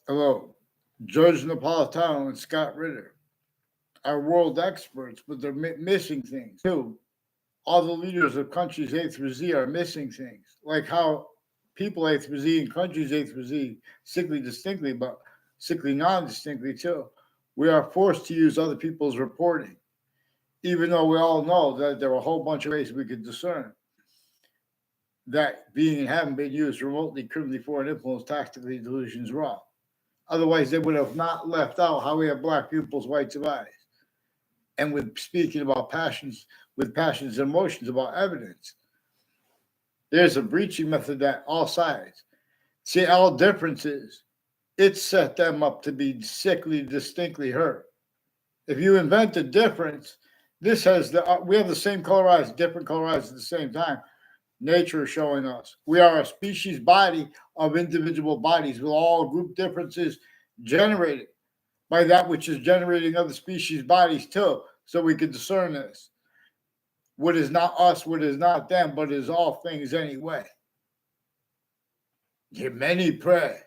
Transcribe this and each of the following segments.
Hello, Judge Napolitano and Scott Ritter are world experts, but they're missing things too. All the leaders of countries A through Z are missing things, like how people A through Z and countries A through Z, sickly distinctly, but sickly non-distinctly too. We are forced to use other people's reporting, even though we all know that there are a whole bunch of ways we could discern that being and having been used remotely, criminally, foreign influence, tactically, delusions raw. Otherwise, they would have not left out how we have black pupils, whites of eyes. And with speaking about passions, with passions and emotions about evidence, there's a breaching method at all sides. See, all differences, it set them up to be sickly, distinctly hurt. If you invent a difference, this has we have the same color eyes, different color eyes at the same time. Nature is showing us we are a species body of individual bodies with all group differences generated by that which is generating other species bodies too, so we can discern this. What is not us, what is not them, but is all things anyway. Hear many pray,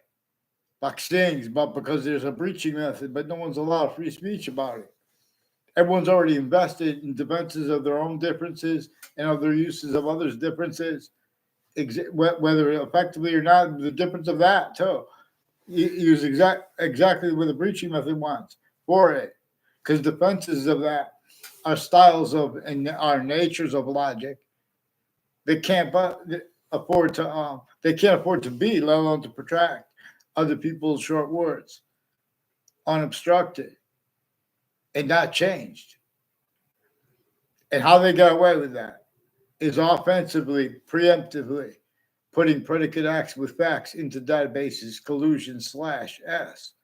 like stings, but because there's a breaching method, but no one's allowed free speech about it. Everyone's already invested in defenses of their own differences and of their uses of others' differences, whether effectively or not, the difference of that too. Use exactly what the breaching method wants for it, because defenses of that are styles of and are natures of logic. They can't but afford to they can't afford to be, let alone to protract other people's short words unobstructed and not changed. And how they got away with that is offensively, preemptively putting predicate acts with facts into databases, collusion slash S.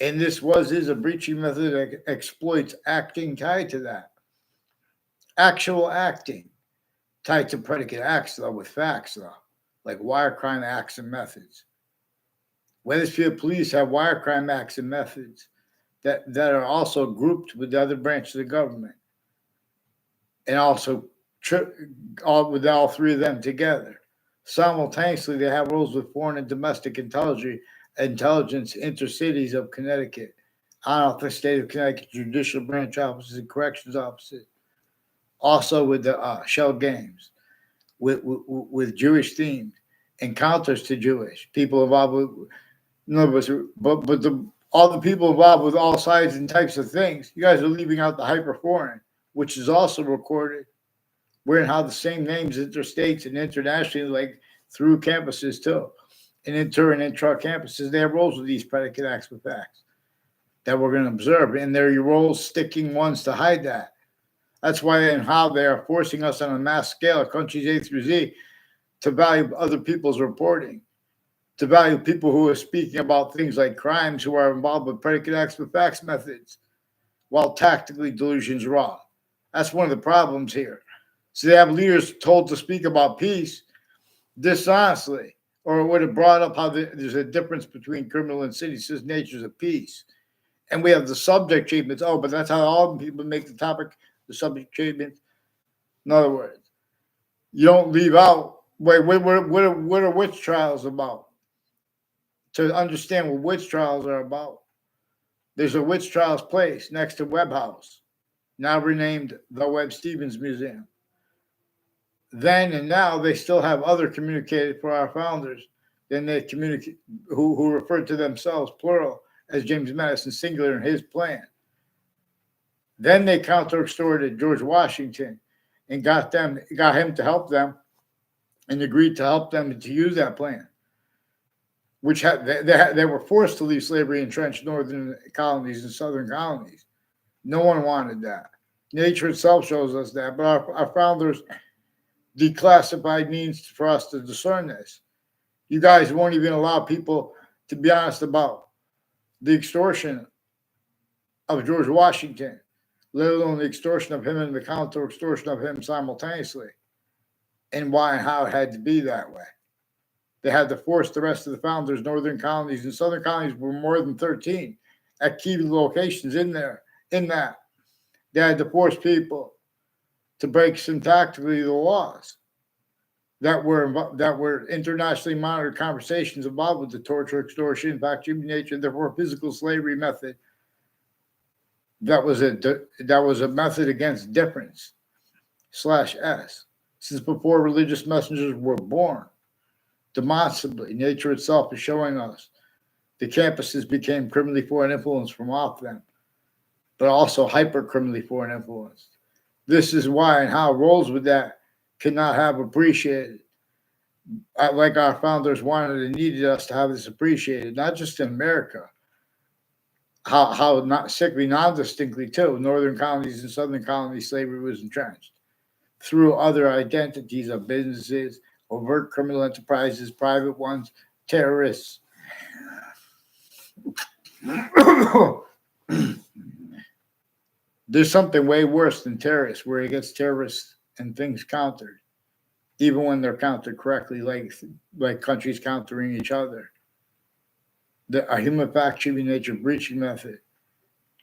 And this is a breaching method that exploits acting tied to that. Actual acting tied to predicate acts, though, with facts, though, like wire crime acts and methods. Wethersfield police have wire crime acts and methods that are also grouped with the other branches of the government and also with all three of them together. Simultaneously, they have roles with foreign and domestic intelligence intercities of Connecticut, on off the state of Connecticut judicial branch offices and corrections offices. Also with the shell games, with Jewish themed encounters to Jewish people involved with, in other words, but all the people involved with all sides and types of things. You guys are leaving out the hyper foreign, which is also recorded. We're in how the same names interstates and internationally, like through campuses too, and intra campuses, they have roles with these predicate acts with facts that we're going to observe, and they're your roles sticking ones to hide that. That's why and how they are forcing us on a mass scale, countries A through Z, to value other people's reporting, to value people who are speaking about things like crimes who are involved with predicate acts with facts methods, while tactically delusions raw. That's one of the problems here. So they have leaders told to speak about peace dishonestly, or it would have brought up how there's a difference between criminal and citizens' natures of peace. And we have the subject treatments. Oh, but that's how all people make the topic the subject treatment. In other words, you don't leave out. Wait, what are witch trials about? To understand what witch trials are about, there's a witch trials place next to Webb House, now renamed the Webb Stevens Museum. Then and now, they still have other communicated for our founders than they communicate who referred to themselves plural as James Madison singular in his plan. Then they counter extorted George Washington and got him to help them and agreed to help them to use that plan, which they were forced to leave slavery entrenched northern colonies and southern colonies. No one wanted that. Nature itself shows us that, but our founders declassified means for us to discern this. You guys won't even allow people to be honest about the extortion of George Washington, let alone the extortion of him and the counter extortion of him simultaneously, and why and how it had to be that way. They had to force the rest of the founders, northern colonies and southern colonies were more than 13 at key locations in there. In that, they had to force people to break syntactically the laws. that were internationally monitored conversations involved with the torture, extortion, fact-cheating nature, therefore physical slavery method. That was a method against difference /S. Since before religious messengers were born, demonstrably, nature itself is showing us the campuses became criminally foreign influence from off them, but also hyper criminally foreign influence. This is why and how roles with that cannot have appreciated, like our founders wanted and needed us to have this appreciated, not just in America, how not sickly, non-distinctly too, northern colonies and southern colonies, slavery was entrenched through other identities of businesses, overt criminal enterprises, private ones, terrorists. There's something way worse than terrorists, where it gets terrorists and things countered, even when they're countered correctly, like countries countering each other. A human fact-cheating nature breaching method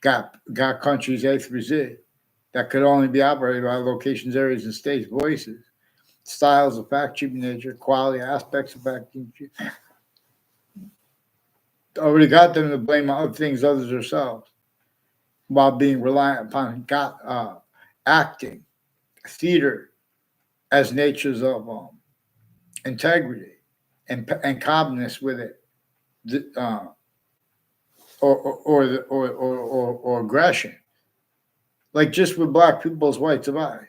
got countries A through Z that could only be operated by locations, areas, and states' voices, styles of fact-cheating nature, quality aspects of fact-cheating, already got them to blame other things other than themselves, while being reliant upon acting, theater as natures of integrity and calmness with it, uh, or aggression, like just with black people's whites of eyes.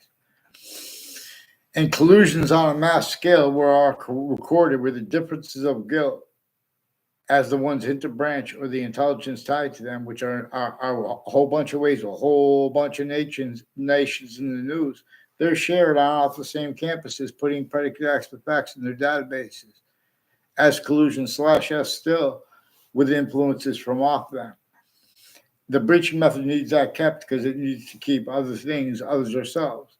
And collusions on a mass scale were recorded where the differences of guilt as the ones interbranch or the intelligence tied to them, which are a whole bunch of ways, a whole bunch of nations in the news, they're shared on off the same campuses, putting predicate acts of facts in their databases as collusion /S still with influences from off them. The breaching method needs that kept because it needs to keep other things, others ourselves,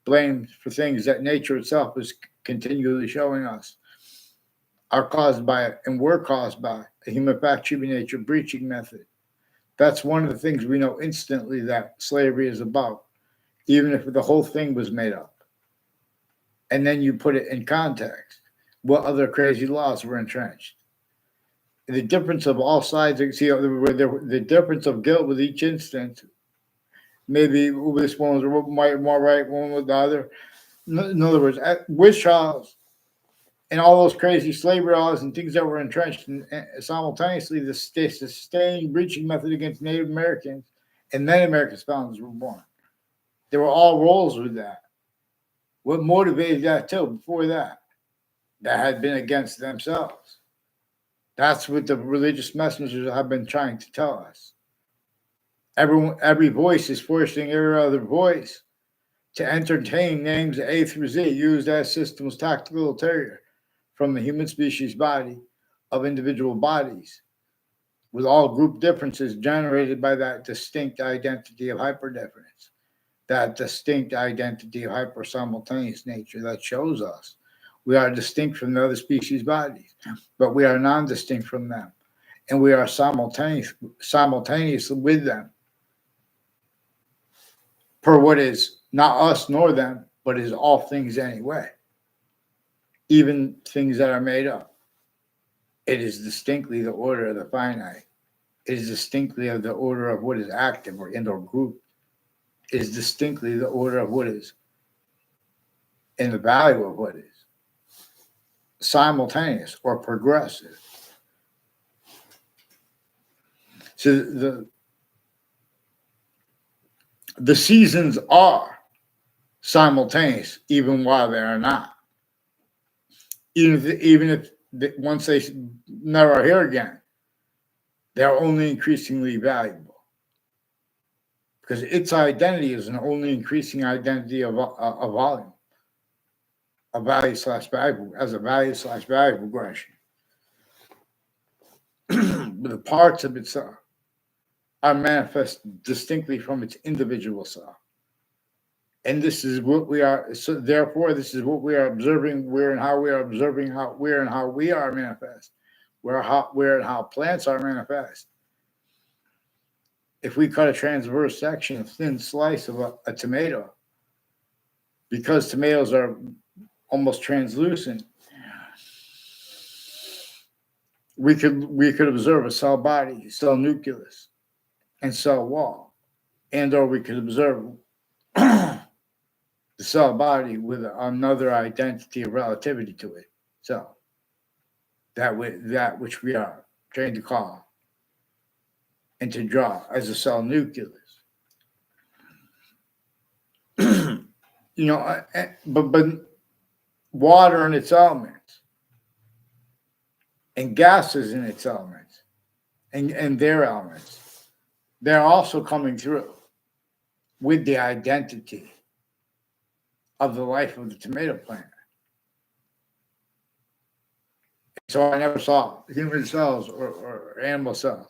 blamed for things that nature itself is continually showing us are caused by and were caused by a human fact-cheating nature breaching method. That's one of the things we know instantly that slavery is about, even if the whole thing was made up. And then you put it in context. What other crazy laws were entrenched? The difference of all sides, see, the difference of guilt with each instance, maybe this one was more right, one with the other. In other words, witch trials and all those crazy slavery laws and things that were entrenched, and simultaneously the sustained breaching method against Native Americans and then America's founders were born. They were all roles with that. What motivated that too before that? That had been against themselves. That's what the religious messengers have been trying to tell us. Every voice is forcing every other voice to entertain names A through Z used as systems tactical ulterior from the human species body of individual bodies, with all group differences generated by that distinct identity of hyperdifference, that distinct identity of hyper-simultaneous nature that shows us we are distinct from the other species bodies, but we are non-distinct from them, and we are simultaneous with them, per what is not us nor them, but is all things anyway, even things that are made up. It is distinctly the order of the finite. It is distinctly of the order of what is active or in or group. It is distinctly the order of what is and the value of what is simultaneous or progressive. So the seasons are simultaneous, even while they are not. Even if once they never are here again, they're only increasingly valuable because its identity is an only increasing identity of volume, a value/value as a value/value progression. But the parts of itself are manifest distinctly from its individual self. And this is what we are. So therefore, this is what we are observing. Where and how we are observing where and how we are manifest. Where and how plants are manifest. If we cut a transverse section, a thin slice of a tomato, because tomatoes are almost translucent, we could observe a cell body, cell nucleus, and cell wall, and or we could observe the cell body with another identity of relativity to it. So that which we are trained to call and to draw as a cell nucleus. But water and its elements, and gases in its elements, and their elements, they're also coming through with the identity of the life of the tomato plant. So I never saw human cells or animal cells.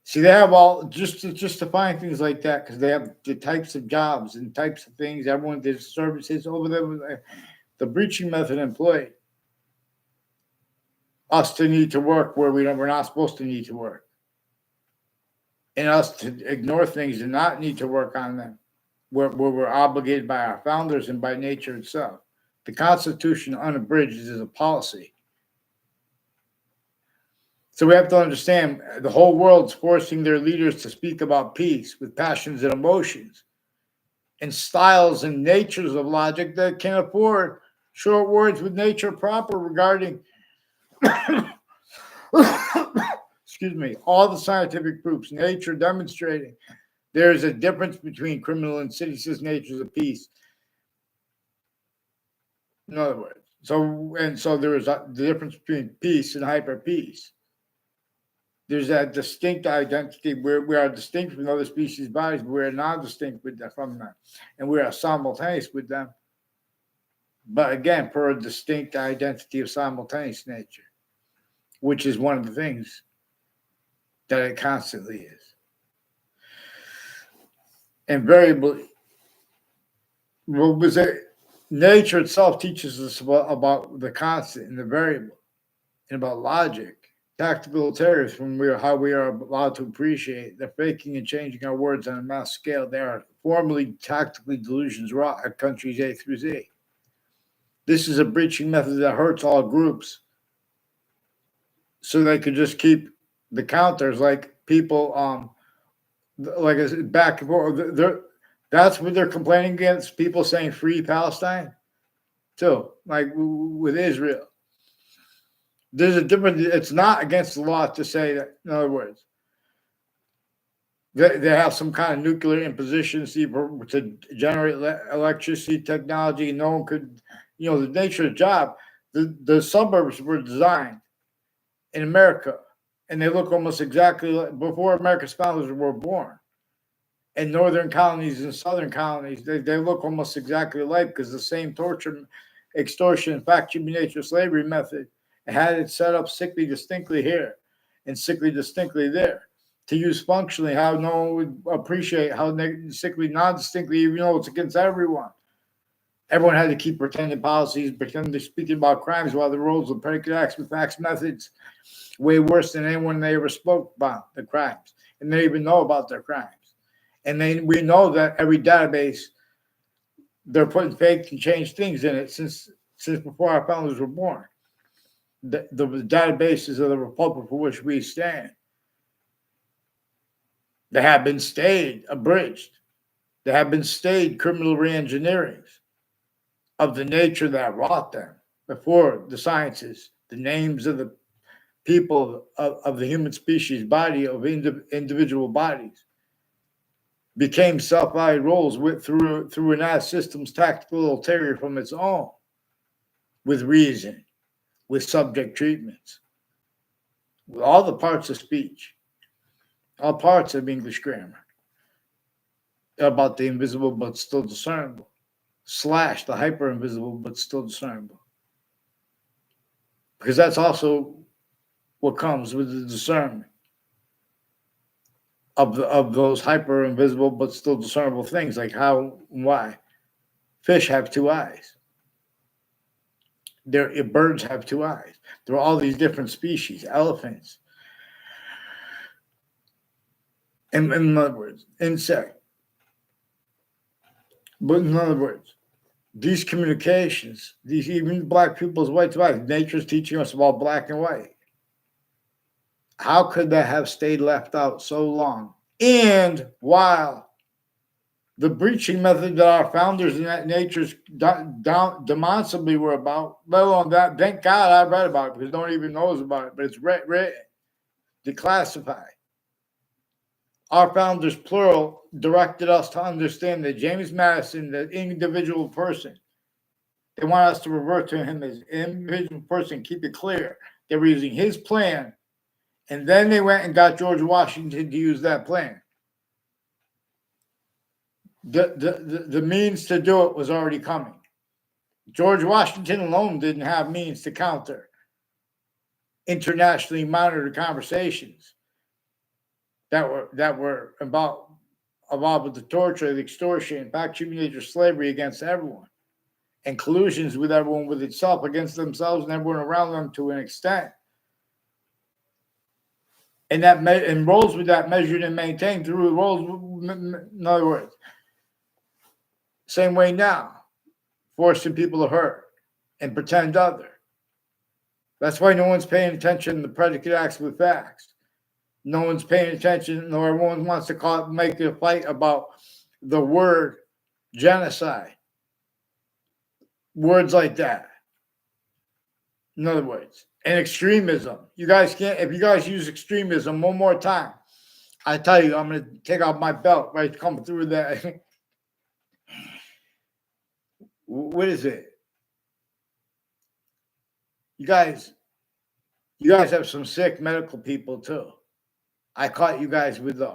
See, they have all just to find things like that because they have the types of jobs and types of things. Everyone did services over there. The breaching method employed us to need to work where we're not supposed to need to work, and us to ignore things and not need to work on them, where we're obligated by our founders and by nature itself. The Constitution, unabridged, is a policy. So we have to understand the whole world's forcing their leaders to speak about peace with passions and emotions and styles and natures of logic that can afford short words with nature proper regarding excuse me, all the scientific proofs, nature demonstrating there is a difference between criminal and seditious natures of peace. In other words, so there is the difference between peace and hyper peace. There's that distinct identity where we are distinct from other species' bodies, but we're not distinct from them, and we are simultaneous with them. But again, per a distinct identity of simultaneous nature, which is one of the things that it constantly is. Invariably, nature itself teaches us about the constant and the variable, and about logic. Tactical terrors from how we are allowed to appreciate the faking and changing our words on a mass scale. They are formally tactically delusions wrought at countries A through Z. This is a breaching method that hurts all groups, so they could just keep the counters like people, like I said, back and forth. That's what they're complaining against. People saying free Palestine, too, like with Israel. There's a difference. It's not against the law to say that, in other words, they have some kind of nuclear imposition to generate electricity technology. No one could, the nature of the job. The suburbs were designed in America, and they look almost exactly like before America's founders were born. And northern colonies and southern colonies, they look almost exactly alike because the same torture, extortion, fact, human nature, slavery method had it set up sickly distinctly here and sickly distinctly there to use functionally how no one would appreciate how sickly non-distinctly, even though it's against everyone. Everyone had to keep pretending policies, pretending they're speaking about crimes while the roles of predicate acts with facts methods way worse than anyone they ever spoke about the crimes. And they even know about their crimes. And we know that every database, they're putting fake and changed things in it since before our founders were born. The databases of the republic for which we stand. They have been stayed, abridged. There have been stayed criminal reengineerings of the nature that wrought them before the sciences, the names of the people of the human species body, of individual bodies, became self-valued roles through an ass system's tactical ulterior from its own, with reason, with subject treatments, with all the parts of speech, all parts of English grammar, about the invisible but still discernible, / the hyper-invisible but still discernible. Because that's also what comes with the discernment of those hyper-invisible but still discernible things, like how and why. Fish have two eyes. Birds have two eyes. There are all these different species, elephants. In other words, insect. But in other words, these communications, these even black people's white to white, nature's teaching us about black and white. How could that have stayed left out so long? And while the breaching method that our founders and that nature's demonstrably were about, let alone that, thank God I read about it because no one even knows about it, but it's written, declassified. Our founders, plural, directed us to understand that James Madison, the individual person, they want us to revert to him as an individual person, keep it clear. They were using his plan, and then they went and got George Washington to use that plan. The means to do it was already coming. George Washington alone didn't have means to counter internationally monitored conversations that were involved with the torture, the extortion, fact nature slavery against everyone, and collusions with everyone, with itself, against themselves and everyone around them to an extent. And that and roles with that measured and maintained through roles. In other words, same way now, forcing people to hurt and pretend other. That's why no one's paying attention to the predicate acts with facts. No one's paying attention, nor everyone wants to make a fight about the word genocide. Words like that. In other words, and extremism. You guys can't, if you guys use extremism one more time, I tell you, I'm going to take out my belt right coming through that. What is it? You guys have some sick medical people too. I caught you guys with the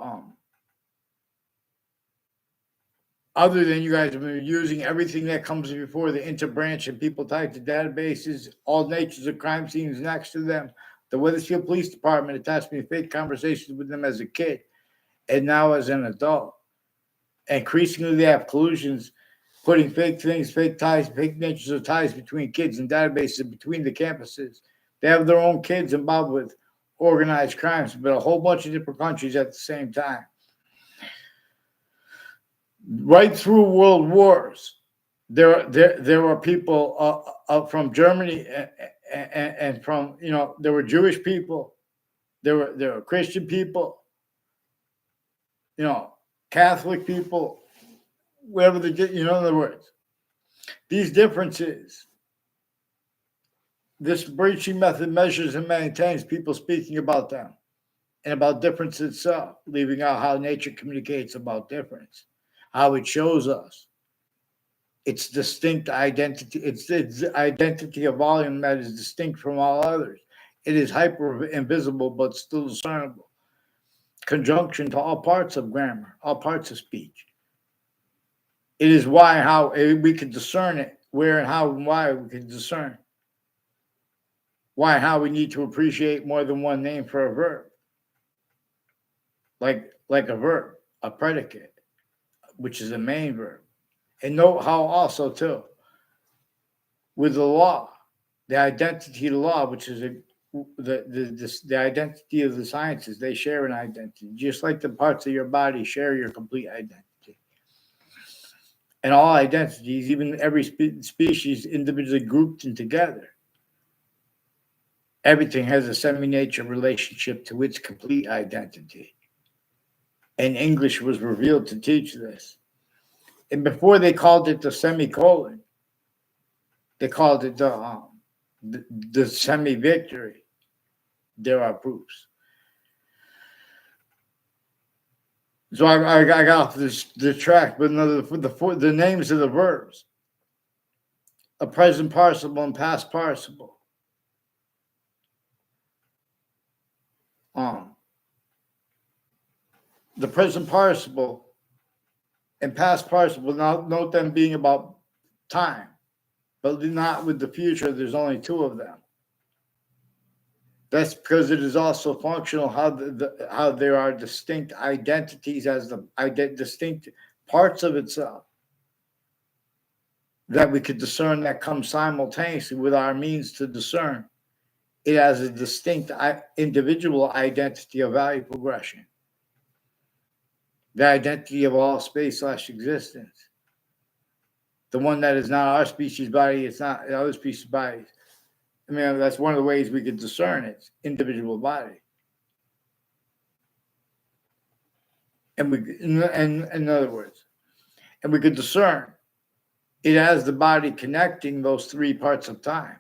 other than you guys have been using everything that comes before the interbranch and people tied to databases, all natures of crime scenes next to them. The Wethersfield Police Department attached me to fake conversations with them as a kid and now as an adult. Increasingly, they have collusions, putting fake things, fake ties, fake natures of ties between kids and databases between the campuses. They have their own kids involved with organized crimes, but a whole bunch of different countries at the same time. Right through world wars, there were people from Germany and from, there were Jewish people, there were Christian people, Catholic people, whatever in other words, these differences, this breaching method measures and maintains people speaking about them and about difference itself, leaving out how nature communicates about difference, how it shows us its distinct identity. It's the identity of volume that is distinct from all others. It is hyper invisible, but still discernible. Conjunction to all parts of grammar, all parts of speech. It is why and how we can discern it, where and how and why we can discern. Why and how we need to appreciate more than one name for a verb. Like a verb, a predicate, which is a main verb. And note how also, too, with the law, the identity of the law, which is the identity of the sciences, they share an identity, just like the parts of your body share your complete identity. And all identities, even every species individually grouped in together, everything has a semi-nature relationship to its complete identity. And English was revealed to teach this. And before they called it the semicolon, they called it the semi-victory. There are proofs. So I got off the track, but the names of the verbs: a present participle and past participle. The present participle and past participle, now note them being about time, but not with the future. There's only two of them. That's because it is also functional how there are distinct identities as the distinct parts of itself that we could discern that come simultaneously with our means to discern. It has a distinct individual identity of value progression, the identity of all space/existence. The one that is not our species body, it's not other species bodies. I mean, that's one of the ways we could discern its individual body. And in other words, and we could discern it as the body connecting those three parts of time,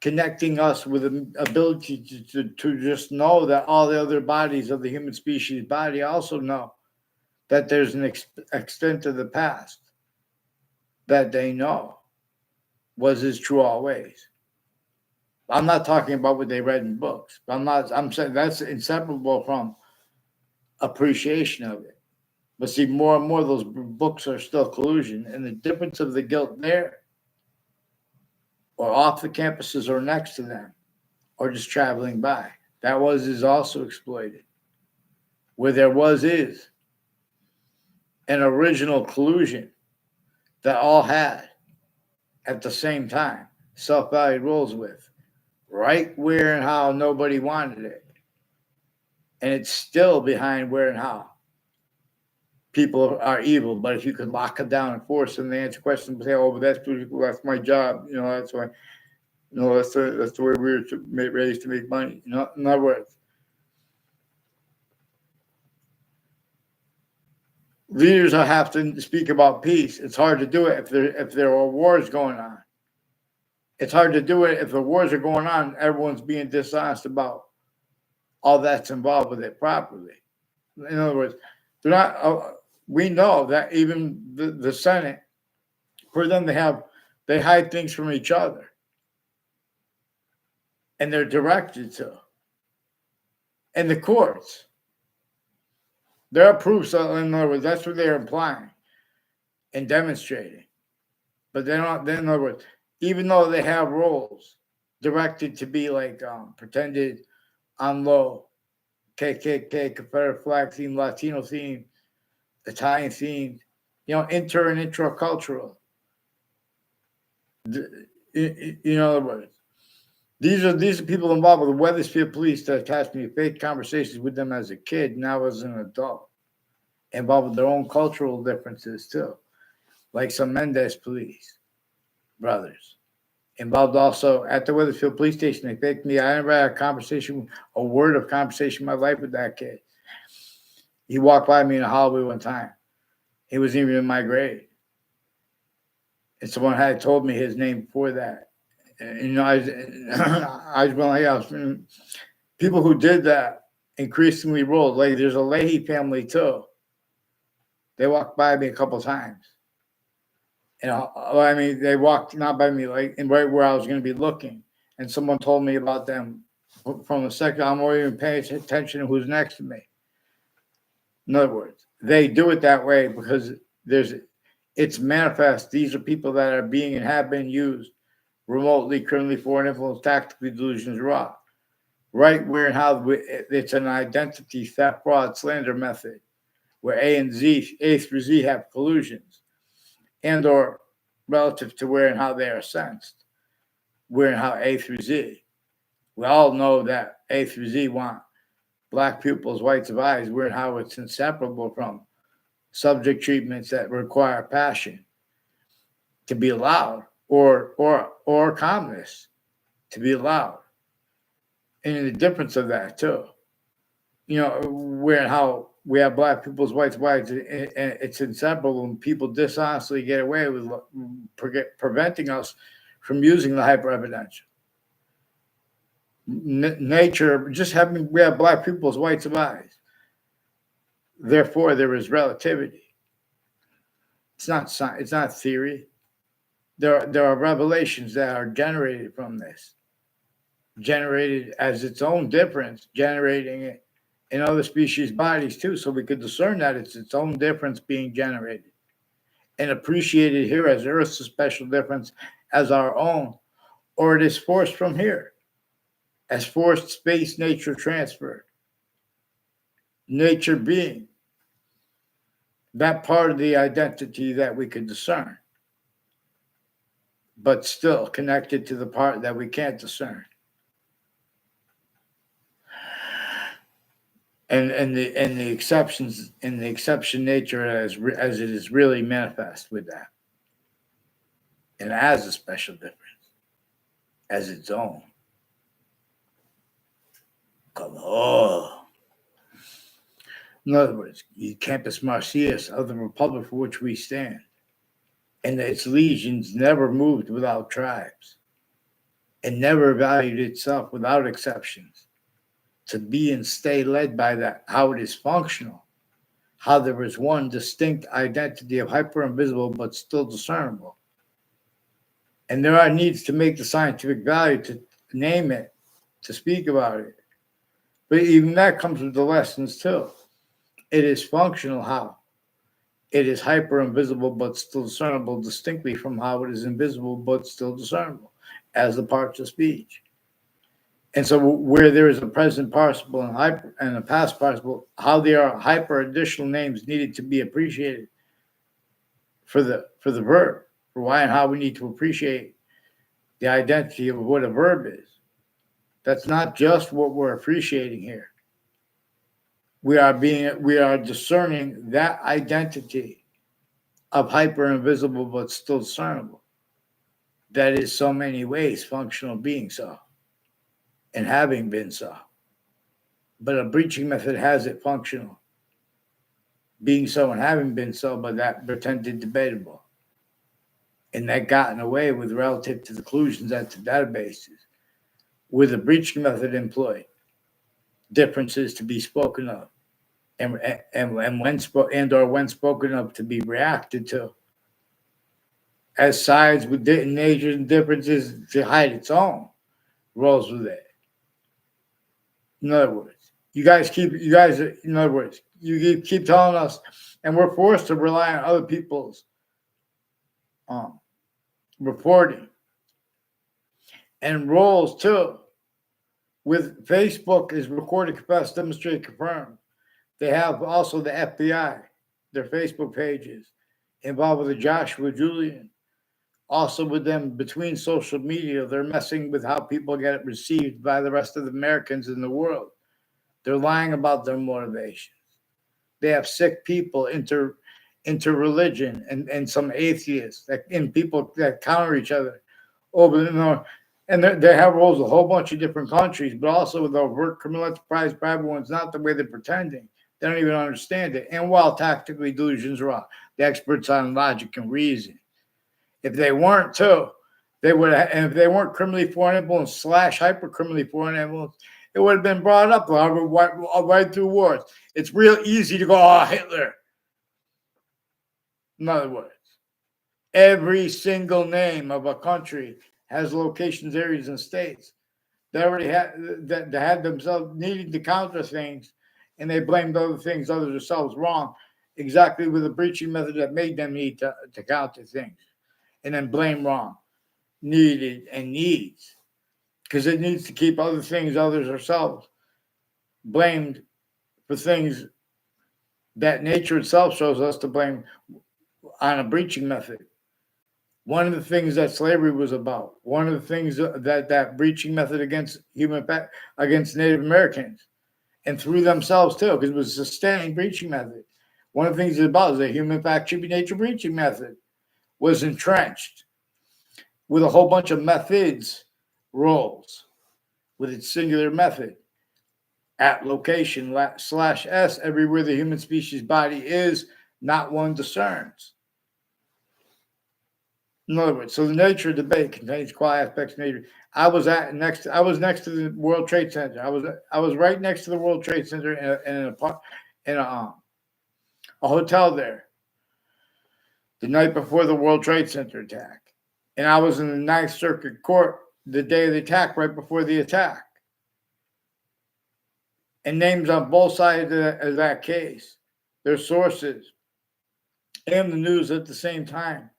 connecting us with the ability to just know that all the other bodies of the human species body also know that there's an extent of the past that they know is true always. I'm not talking about what they read in books. I'm saying that's inseparable from appreciation of it. But see, more and more those books are still collusion, and the difference of the guilt there, or off the campuses, or next to them, or just traveling by, that is also exploited. Where there is an original collusion that all had at the same time self-valued roles with, right where and how nobody wanted it, and it's still behind where and how people are evil. But if you could lock it down and force them to answer questions, say, "Oh, but that's my job," that's why, that's the way we were raised to make money. In other words, leaders have to speak about peace. It's hard to do it if there are wars going on. It's hard to do it if the wars are going on. Everyone's being dishonest about all that's involved with it properly. In other words, they're not. We know that even the Senate, for them, they hide things from each other, and they're directed to. And the courts, there are proofs. In other words, that's what they're implying and demonstrating. But they don't. In other words, even though they have roles directed to be like pretended on low, KKK, Confederate flag theme, Latino theme, Italian theme, inter and intracultural. In other words, these are people involved with the Weathersfield police that attached me to fake conversations with them as a kid, now as an adult, involved with their own cultural differences too, like some Mendez police brothers. Involved also at the Weathersfield police station. They faked me. I never had a word of conversation in my life with that kid. He walked by me in a hallway one time. He wasn't even in my grade. And someone had told me his name before that. And, people who did that increasingly rolled. Like there's a Leahy family too. They walked by me a couple times. They walked not by me, like right where I was going to be looking. And someone told me about them from a second. I'm not even paying attention to who's next to me. In other words, they do it that way because it's manifest. These are people that are being and have been used remotely, criminally, foreign influence, tactically, delusions, raw. Right where and how it's an identity theft, fraud, slander method, where A through Z have collusions, and or relative to where and how they are sensed, where and how A through Z. We all know that A through Z want black pupils, whites of eyes, where and how it's inseparable from subject treatments that require passion to be allowed, or calmness to be allowed. And the difference of that too, where and how we have black pupils, whites, it's inseparable when people dishonestly get away with preventing us from using the hyper evidential. Nature, we have black pupils, whites of eyes. Therefore, there is relativity. It's not science. It's not theory. There are revelations that are generated from this, generated as its own difference, generating it in other species' bodies too. So we could discern that it's its own difference being generated and appreciated here as Earth's special difference as our own, or it is forced from here as forced space nature transfer. Nature being that part of the identity that we could discern, but still connected to the part that we can't discern. And the exceptions, and the exception nature as it is really manifest with that. and it has a special difference as its own. Color. In other words, Campus Martius of the Republic for which we stand, and its legions never moved without tribes, and never valued itself without exceptions, to be and stay led by that, how it is functional, how there is one distinct identity of hyper-invisible but still discernible. And there are needs to make the scientific value to name it, to speak about it. But even that comes with the lessons too. It is functional how it is hyper-invisible but still discernible distinctly from how it is invisible but still discernible as the parts of speech. And so where there is a present participle and a past participle, how there are hyper additional names needed to be appreciated for the verb, for why and how we need to appreciate the identity of what a verb is. That's not just what we're appreciating here. We are discerning that identity of hyper invisible but still discernible. That is so many ways functional being so and having been so. But a breaching method has it functional, being so and having been so, but that pretended debatable. And that gotten away with relative to the conclusions at the databases, with a breaching method employed, differences to be spoken of, and when spoken of to be reacted to, as sides with natures and differences to hide its own roles with it. In other words, you guys keep telling us, and we're forced to rely on other people's reporting and roles too. With Facebook is recorded, confessed, demonstrated, confirmed. They have also the FBI, their Facebook pages, involved with the Joshua Julian. Also with them between social media, they're messing with how people get it received by the rest of the Americans in the world. They're lying about their motivations. They have sick people into religion and some atheists and people that counter each other over and they have roles in a whole bunch of different countries, but also with overt criminal enterprise for everyone's not the way they're pretending. They don't even understand it. And while tactically delusions are wrong, the experts on logic and reason. If they weren't too, they would have, and if they weren't criminally foreign influence / hyper criminally foreign influence, it would have been brought up right through wars. It's real easy to go, oh, Hitler. In other words, every single name of a country has locations, areas, and states. They already had themselves needing to counter things, and they blamed other things, others themselves wrong, exactly with the breaching method that made them need to counter things. And then blame wrong, needed, and needs. Because it needs to keep other things, others ourselves, blamed for things that nature itself shows us to blame on a breaching method. One of the things that slavery was about, one of the things that breaching method against Native Americans, and through themselves too, because it was a sustained breaching method. One of the things it's about is the human fact should be nature breaching method was entrenched with a whole bunch of methods, roles, with its singular method at location /s everywhere the human species body is, not one discerns. In other words, so the nature of debate contains qual aspects of nature. I was next to the World Trade Center. I was right next to the World Trade Center in a hotel there the night before the World Trade Center attack. And I was in the Ninth Circuit Court the day of the attack, right before the attack. And names on both sides of that case, their sources, and the news at the same time.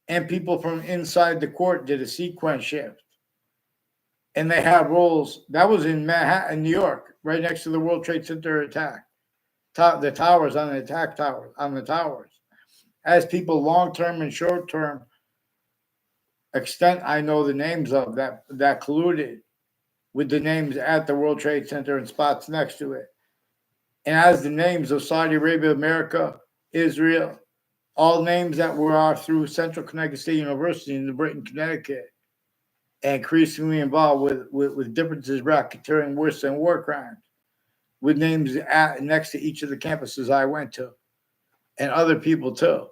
And people from inside the court did a sequence shift. And they have roles. That was in Manhattan, New York, right next to the World Trade Center attack. The towers on the attack tower, on the towers. As people long-term and short-term extent, I know the names of that colluded with the names at the World Trade Center and spots next to it. And as the names of Saudi Arabia, America, Israel, all names that are through Central Connecticut State University in Britain, Connecticut, and increasingly involved with differences racketeering worse than war crimes, with names next to each of the campuses I went to, and other people too,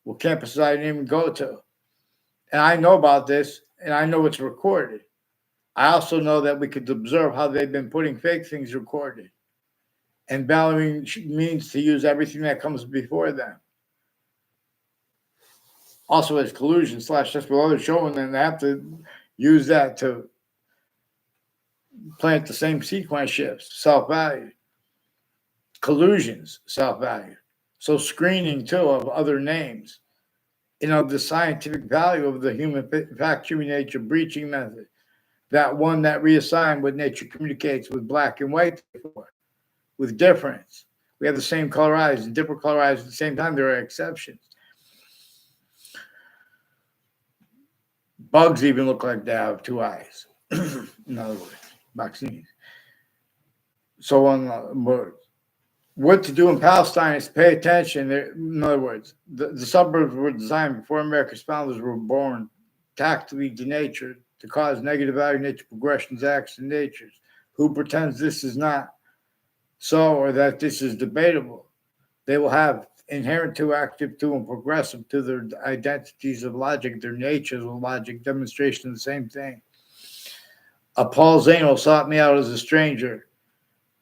with campuses I didn't even go to. And I know about this, and I know it's recorded. I also know that we could observe how they've been putting fake things recorded and valuing means to use everything that comes before them. Also, as collusion / just with others showing them they have to use that to plant the same sequence shifts, self-value, collusions, self-value. So screening too of other names, the scientific value of the human nature breaching method, that one that reassigned what nature communicates with black and white before, with difference. We have the same color eyes and different color eyes at the same time. There are exceptions. Bugs even look like they have two eyes. In other words, vaccines. So what to do in Palestine is pay attention. In other words, the suburbs were designed before America's founders were born, tactically denatured to cause negative value nature progressions, acts, and natures. Who pretends this is not so or that this is debatable? They will have inherent to, active to, and progressive to their identities of logic, their natures of logic, demonstration of the same thing. Paul Zano sought me out as a stranger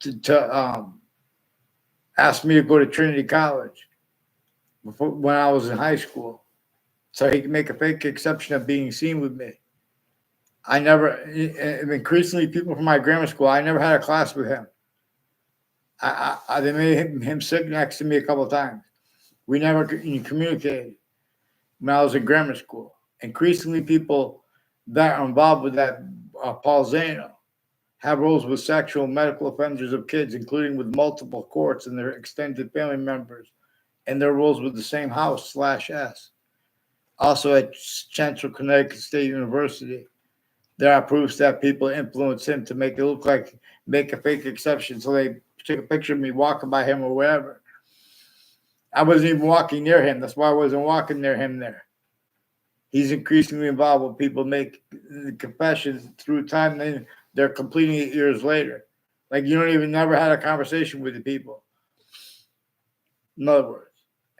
to asked me to go to Trinity College when I was in high school, so he could make a fake exception of being seen with me. Increasingly people from my grammar school, I never had a class with him. They made him sit next to me a couple of times. We never communicated when I was in grammar school. Increasingly people that are involved with that Paul Zano have roles with sexual and medical offenders of kids, including with multiple courts and their extended family members, and their roles with the same house /S. Also at Central Connecticut State University, there are proofs that people influenced him to make a fake exception. So they took a picture of me walking by him or whatever. I wasn't even walking near him. That's why I wasn't walking near him there. He's increasingly involved when people make confessions through time. Then they're completing it years later. Like you don't even never had a conversation with the people. In other words,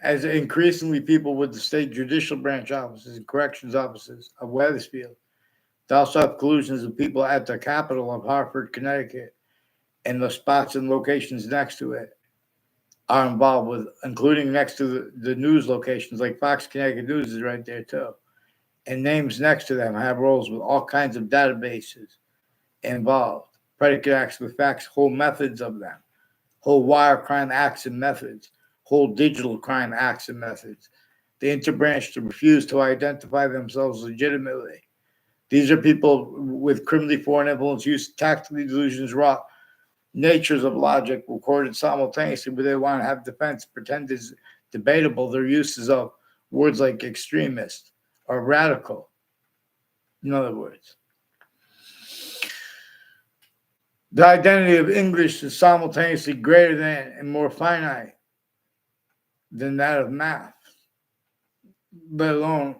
as increasingly people with the state judicial branch offices and corrections offices of Wethersfield, they also have collusions of people at the capital of Hartford, Connecticut, and the spots and locations next to it are involved with, including next to the news locations, like Fox Connecticut News is right there too. And names next to them have roles with all kinds of databases involved, predicate acts with facts, whole methods of them, whole wire crime acts and methods, whole digital crime acts and methods. They interbranch to refuse to identify themselves legitimately. These are people with criminally foreign influence, use tactically delusions, raw natures of logic recorded simultaneously, but they want to have defense, pretend is debatable. Their uses of words like extremist or radical. In other words, the identity of English is simultaneously greater than and more finite than that of math, let alone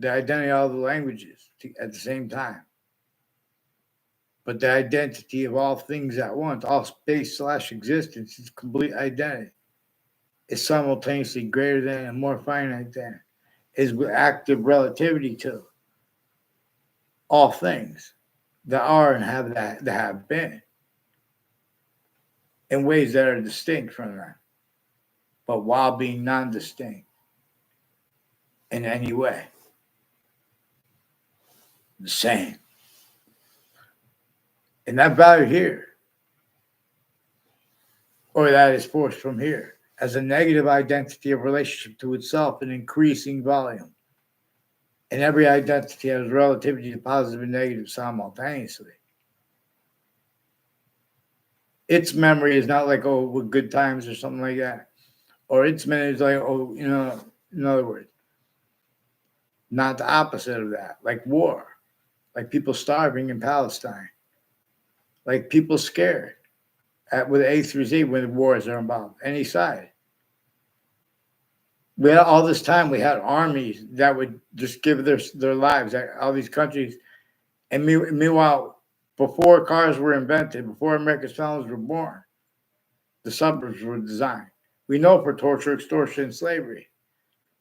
the identity of all the languages at the same time. But the identity of all things at once, all space / existence, its complete identity, is simultaneously greater than and more finite than, is with active relativity to all things that are and that have been in ways that are distinct from them, but while being non-distinct in any way. The same. And that value here, or that is forced from here, as a negative identity of relationship to itself in increasing volume. And every identity has relativity to positive and negative simultaneously. Its memory is not like, oh, with good times or something like that. Or its memory is like, oh, in other words, not the opposite of that, like war, like people starving in Palestine, like people scared with A through Z when wars are involved, any side. We had all this time. We had armies that would just give their lives at all these countries. And meanwhile, before cars were invented, before America's founders were born, the suburbs were designed. We know for torture, extortion, and slavery.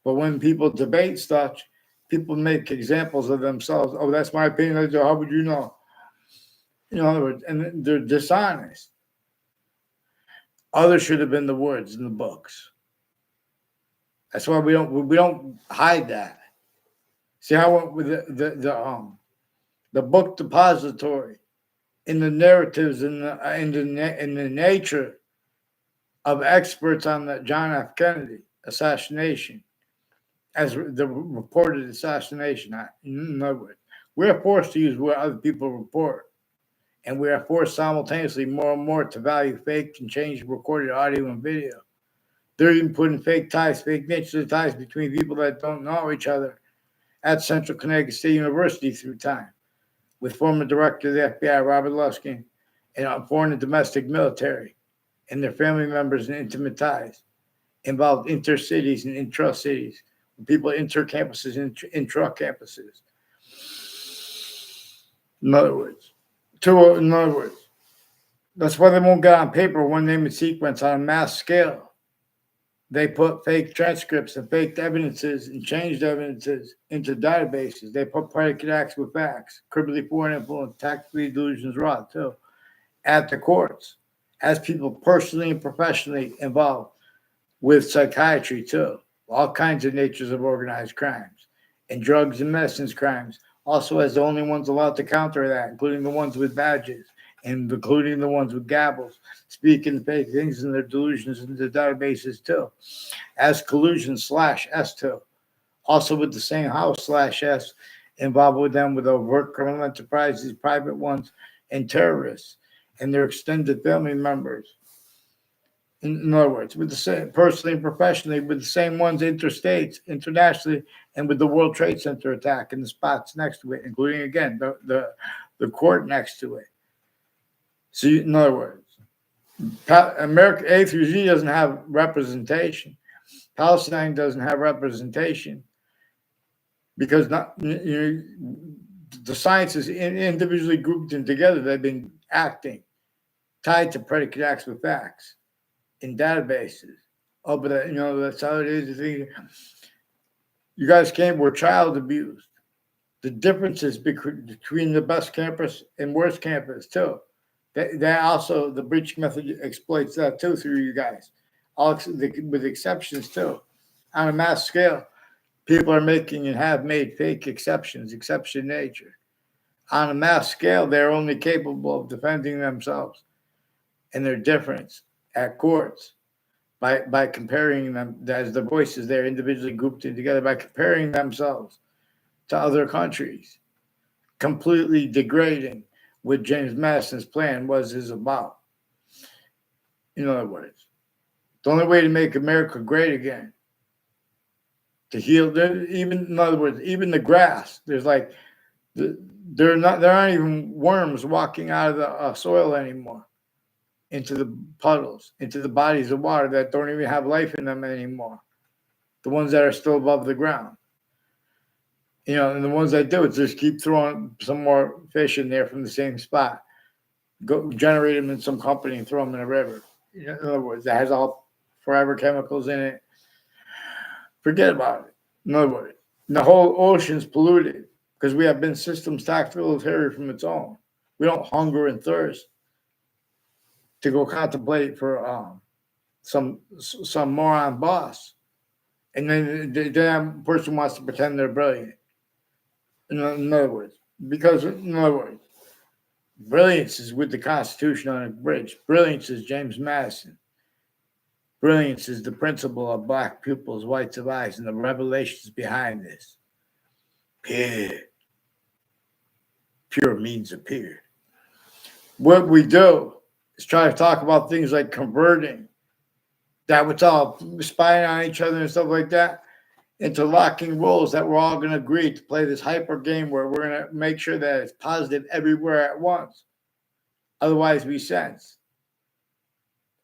But when people debate such, people make examples of themselves. Oh, that's my opinion. How would you know? In other words, and they're dishonest. Others should have been the words in the books. That's why we don't hide that. See how with the book depository in the narratives in the nature of experts on the John F. Kennedy assassination, as the reported assassination. In other words, we're forced to use what other people report, and we are forced simultaneously more and more to value fake and change recorded audio and video. They're even putting fake ties, fake nature ties between people that don't know each other at Central Connecticut State University through time, with former director of the FBI, Robert Luskin, and foreign and domestic military, and their family members and intimate ties, involved intercities and intra-cities, people inter-campuses and intra-campuses. In other words, that's why they won't get on paper one name and sequence on a mass scale. They put fake transcripts and fake evidences and changed evidences into databases. They put predicate acts with facts, criminally foreign influence, tactically delusions raw, too, at the courts, as people personally and professionally involved with psychiatry, too, all kinds of natures of organized crimes, and drugs and medicines crimes, also as the only ones allowed to counter that, including the ones with badges, and including the ones with gavels, speaking fake things in their delusions into databases too, as collusion /S2, also with the same house /S, involved with them with overt criminal enterprises, private ones, and terrorists, and their extended family members. In other words, with the same, personally and professionally, with the same ones interstates, internationally, and with the World Trade Center attack and the spots next to it, including, again, the court next to it. So, in other words, America A through Z doesn't have representation. Palestine doesn't have representation because the science is individually grouped in together. They've been acting tied to predicate acts with facts in databases. Oh, but that's how it is. You guys were child abused. The differences between the best campus and worst campus too. That also, the breaching method exploits that too through you guys, with exceptions too. On a mass scale, people are making and have made fake exceptions, exception nature. On a mass scale, they're only capable of defending themselves and their difference at courts by comparing them as the voices they're individually grouped in together, by comparing themselves to other countries, completely degrading what James Madison's plan is about. In other words, the only way to make America great again, to heal, in other words, even the grass, there aren't even worms walking out of the soil anymore into the puddles, into the bodies of water that don't even have life in them anymore. The ones that are still above the ground. And the ones that do, just keep throwing some more fish in there from the same spot. Go generate them in some company and throw them in a river. In other words, that has all forever chemicals in it. Forget about it. In other words, the whole ocean's polluted because we have been system stacked military from its own. We don't hunger and thirst to go contemplate for some moron boss, and then the damn person wants to pretend they're brilliant. In other words, brilliance is with the Constitution on a bridge. Brilliance is James Madison. Brilliance is the principle of black pupils, whites of eyes, and the revelations behind this. Pure means appeared. What we do is try to talk about things like converting that was all spying on each other and stuff like that into locking rules that we're all going to agree to play this hyper game where we're going to make sure that it's positive everywhere at once. Otherwise, we sense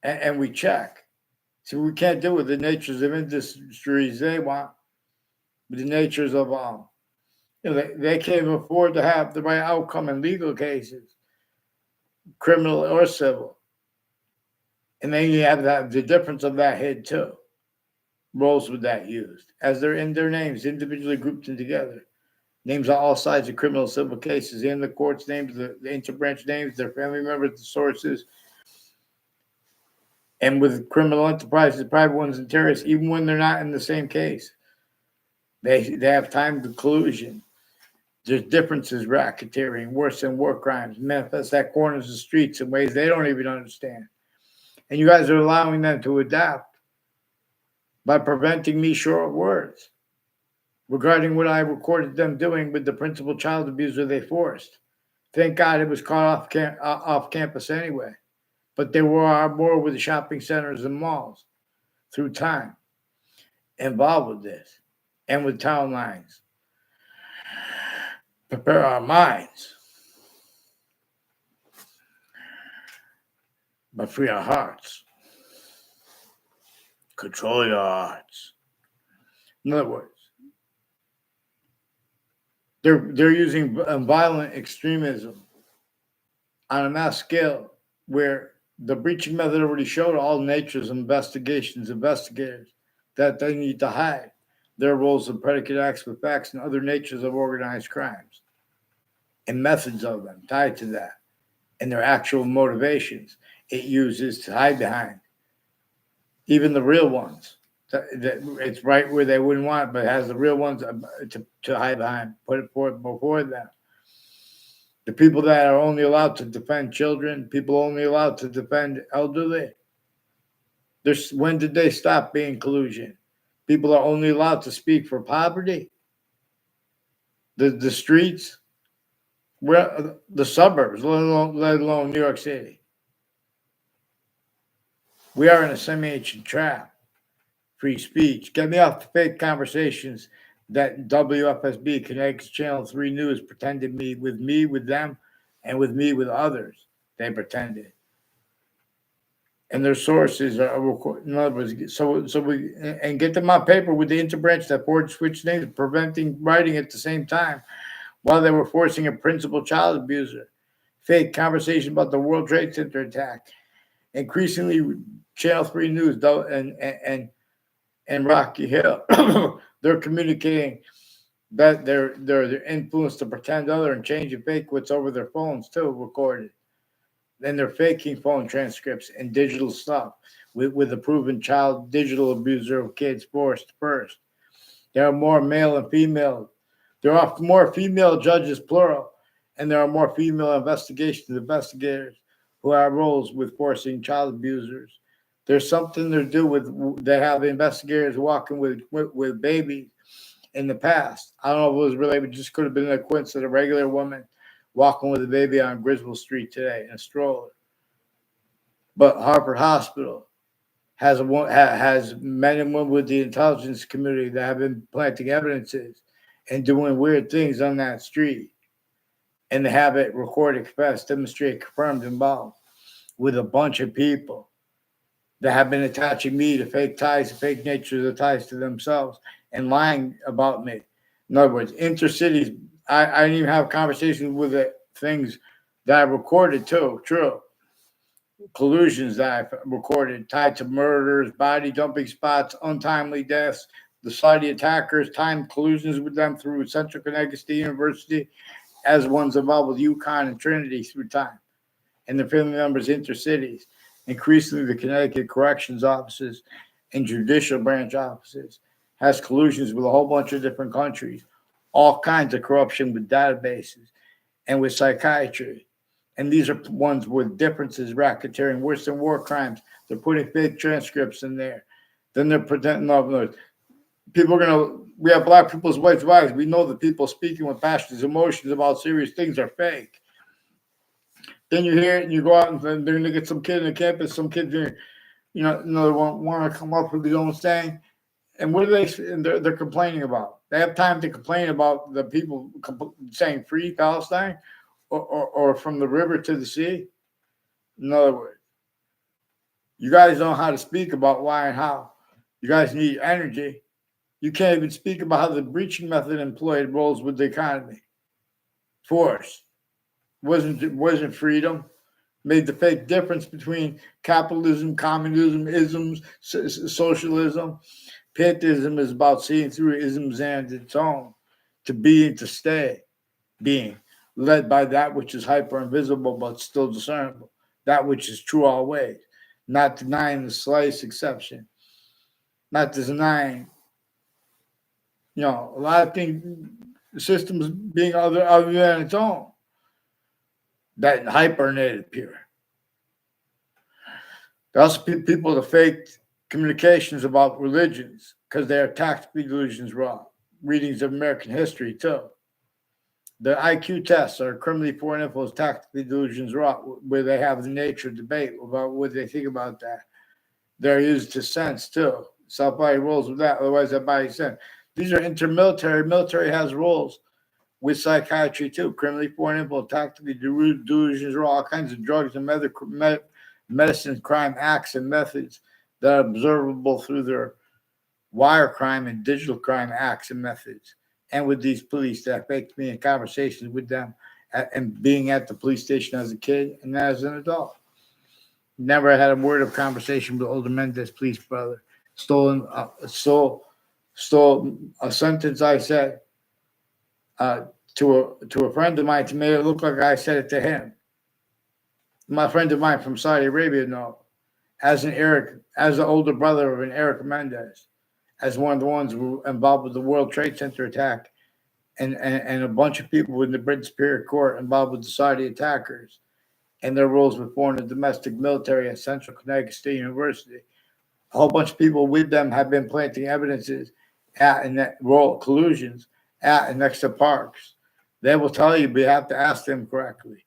and we check. See, we can't deal with the natures of industries they want, with the natures of they can't afford to have the right outcome in legal cases, criminal or civil. And then you have that the difference of that head too. Roles with that used as they're in their names, individually grouped in together. Names on all sides of criminal civil cases, in the court's names, the interbranch names, their family members, the sources, and with criminal enterprises, private ones, and terrorists, even when they're not in the same case. They have time to collusion. There's differences, racketeering, worse than war crimes, manifest at corners of streets in ways they don't even understand. And you guys are allowing them to adapt by preventing me short words regarding what I recorded them doing with the principal child abuser they forced. Thank God it was caught off campus anyway. But there were more with the shopping centers and malls through time involved with this and with town lines. Prepare our minds, but free our hearts. Control your hearts. In other words, they're using violent extremism on a mass scale where the breaching method already showed all natures of investigators that they need to hide their roles in predicate acts with facts and other natures of organized crimes and methods of them tied to that and their actual motivations it uses to hide behind. Even the real ones. It's right where they wouldn't want it, but it has the real ones to hide behind, put it forth before them. The people that are only allowed to defend children, people only allowed to defend elderly. When did they stop being collusion? People are only allowed to speak for poverty. The streets, the suburbs, let alone New York City. We are in a semi-ancient trap. Free speech. Get me off the fake conversations that WFSB, Connecticut's Channel 3 News, pretended with them, and with me with others. They pretended. And their sources are recorded. In other words, so we and get them on paper with the interbranch that forged switch names, preventing writing at the same time while they were forcing a principal child abuser. Fake conversation about the World Trade Center attack. Increasingly, Channel 3 News and Rocky Hill, they're communicating that they're influenced to pretend other and change and fake what's over their phones too, recorded. Then they're faking phone transcripts and digital stuff with a proven child digital abuser of kids forced first. There are more male and female. There are more female judges, plural, and there are more female investigators who have roles with forcing child abusers. There's something to do with they have investigators walking with babies in the past. I don't know if it was related, just could have been a coincidence, a regular woman walking with a baby on Griswold Street today in a stroller. But Harvard Hospital has men and women with the intelligence community that have been planting evidences and doing weird things on that street. And they have it recorded, confessed, demonstrated, confirmed, involved with a bunch of people that have been attaching me to fake ties, fake natures of ties to themselves, and lying about me. In other words, intercities, I didn't even have conversations with things that I recorded too, true. Collusions that I recorded tied to murders, body dumping spots, untimely deaths, the Saudi attackers, timed collusions with them through Central Connecticut State University, as ones involved with UConn and Trinity through time, and their family members intercities. Increasingly, the Connecticut corrections offices and judicial branch offices has collusions with a whole bunch of different countries, all kinds of corruption with databases and with psychiatry. And these are ones with differences, racketeering, worse than war crimes. They're putting fake transcripts in there. Then they're pretending we have black people's white lives. We know that people speaking with passions, emotions about serious things are fake. Then you hear it and you go out and they're going to get some kid on the campus, some kids, another one want to come up with his own thing. And what are they're complaining about? They have time to complain about the people saying free Palestine or from the river to the sea. In other words, You guys don't know how to speak about why and how. You guys need energy. You can't even speak about how the breaching method employed rolls with the economy. Force wasn't freedom. Made the fake difference between capitalism, communism, isms, socialism. Pantheism is about seeing through isms and its own, to be and to stay, being led by that which is hyper invisible but still discernible, that which is true always, not denying the slightest exception, not denying, a lot of things, systems being other than its own, that hypernated pure. There are also people that faked communications about religions because they are tactically delusions wrong. Readings of American history, too. The IQ tests are criminally foreign influence tactically delusions wrong, where they have the nature debate about what they think about that. They're used to sense, too. Self-body rolls with that, otherwise that body sense. These are intermilitary. Military has roles with psychiatry, too. Criminally foreign influence, tactically delusions wrong, all kinds of drugs and medicine, crime acts and methods that are observable through their wire crime and digital crime acts and methods. And with these police that faked me in conversations with them and being at the police station as a kid and as an adult. Never had a word of conversation with older men. This police brother stole a sentence I said to a friend of mine to make it look like I said it to him. My friend of mine from Saudi Arabia, as an older brother of an Eric Mendez, as one of the ones who were involved with the World Trade Center attack, and a bunch of people in the British Superior Court involved with the Saudi attackers, and their roles with foreign and domestic military at Central Connecticut State University. A whole bunch of people with them have been planting evidences and that role collusions at and next to parks. They will tell you, but you have to ask them correctly.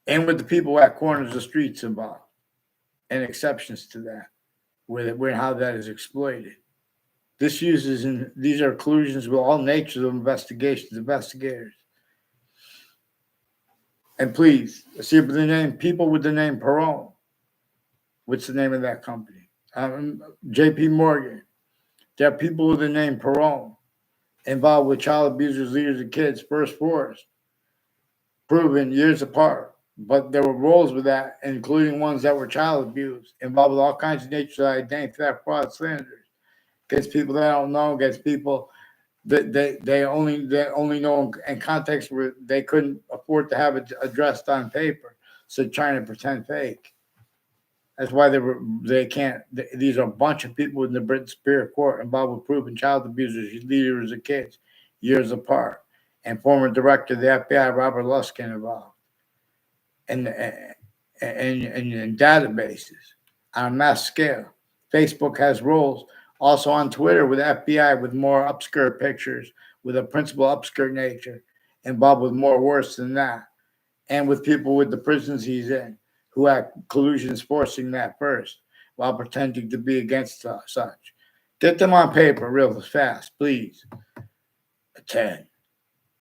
And with the people at corners of streets involved, and exceptions to that, where how that is exploited. These are collusions with all natures of investigators. And please, see the name, people with the name Perone. What's the name of that company? JP Morgan. There are people with the name Perone involved with child abusers, leaders of kids, first force, proven years apart. But there were roles with that, including ones that were child abuse, involved with all kinds of natures of identity, theft, fraud, slanders. Against people that don't know, against people that they only know in context where they couldn't afford to have it addressed on paper, so trying to pretend fake. That's why they can't. These are a bunch of people in the British Superior Court involved with proven child abusers, leaders of kids, years apart, and former director of the FBI, Robert Luskin, involved, and databases on a mass scale. Facebook has roles. Also on Twitter with FBI with more obscure pictures, with a principal obscure nature, involved with more worse than that. And with people with the prisons he's in, who had collusions forcing that first, while pretending to be against such. Get them on paper real fast, please. A 10.